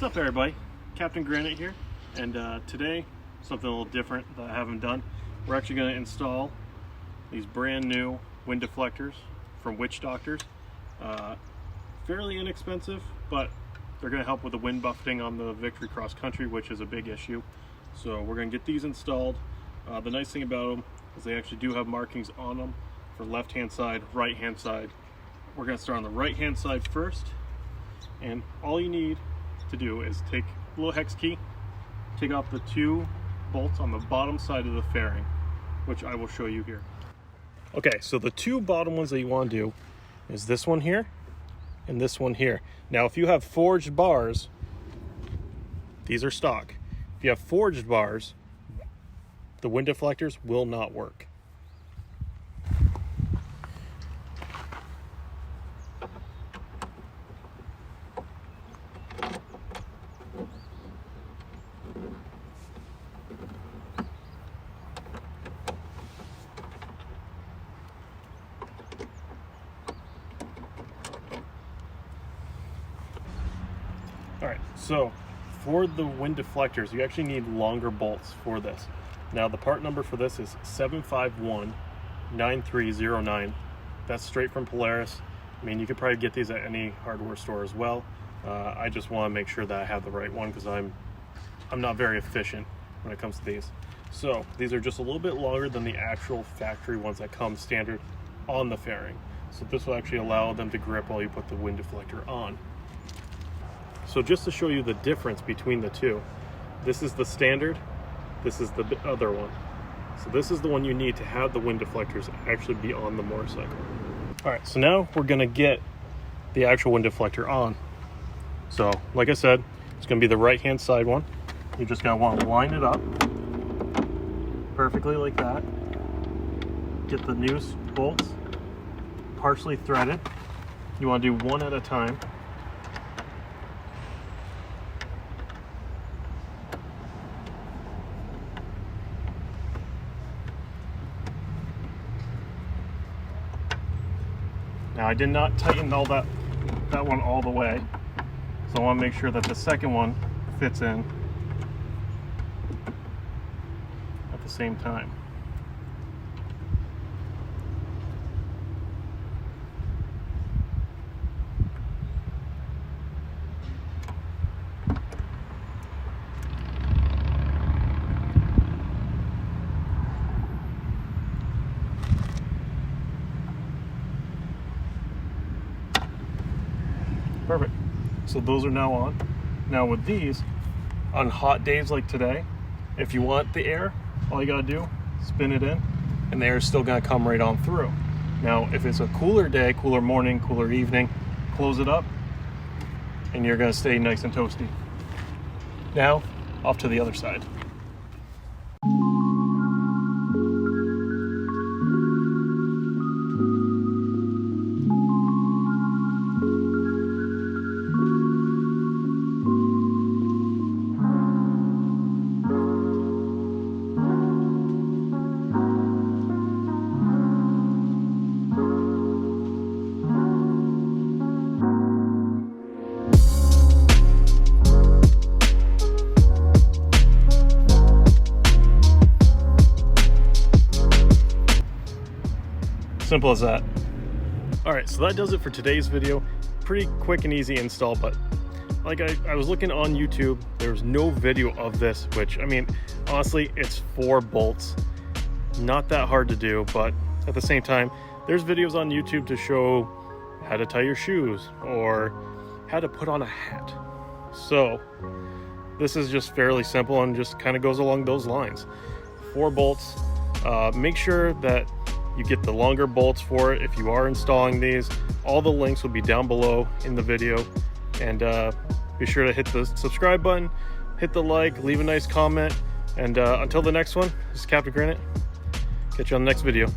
What's up everybody, Captain Granite here, and today something a little different that I haven't done. We're actually going to install these brand new wind deflectors from Witch Doctors. Fairly inexpensive, but they're going to help with the wind buffeting on the Victory Cross Country, which is a big issue. So we're going to get these installed. The nice thing about them is they actually do have markings on them for left hand side, right hand side. We're going to start on the right hand side first, and all you need to do is take a little hex key, take off the two bolts on the bottom side of the fairing, which I will show you here. Okay, so the two bottom ones that you want to do is this one here and this one here. Now if you have forged bars, these are stock. If you have forged bars, the wind deflectors will not work. Alright, so for the wind deflectors, you actually need longer bolts for this. Now the part number for this is 7519309. That's straight from Polaris. I mean, you could probably get these at any hardware store as well. I just want to make sure that I have the right one because I'm not very efficient when it comes to these. So these are just a little bit longer than the actual factory ones that come standard on the fairing. So this will actually allow them to grip while you put the wind deflector on. So just to show you the difference between the two, this is the standard, this is the other one. So this is the one you need to have the wind deflectors actually be on the motorcycle. All right, so now we're gonna get the actual wind deflector on. So like I said, it's gonna be the right hand side one. You're just gonna want to line it up perfectly like that. Get the noose bolts partially threaded. You wanna do one at a time. Now I did not tighten all that one all the way, so I want to make sure that the second one fits in at the same time. Perfect. So those are now on. Now with these, on hot days like today, if you want the air, all you gotta do, spin it in, and the air is still gonna come right on through. Now, if it's a cooler day, cooler morning, cooler evening, close it up, and you're gonna stay nice and toasty. Now, off to the other side. Simple as that. All right, so that does it for today's video. Pretty quick and easy install, but like I was looking on YouTube, there's no video of this, which, I mean, honestly, it's 4 bolts. Not that hard to do, but at the same time, there's videos on YouTube to show how to tie your shoes or how to put on a hat. So this is just fairly simple and just kind of goes along those lines. 4 bolts. Make sure that you get the longer bolts for it if you are installing these. All the links will be down below in the video, and be sure to hit the subscribe button, hit the like, leave a nice comment, and until the next one, this is Captain Granite. Catch you on the next video.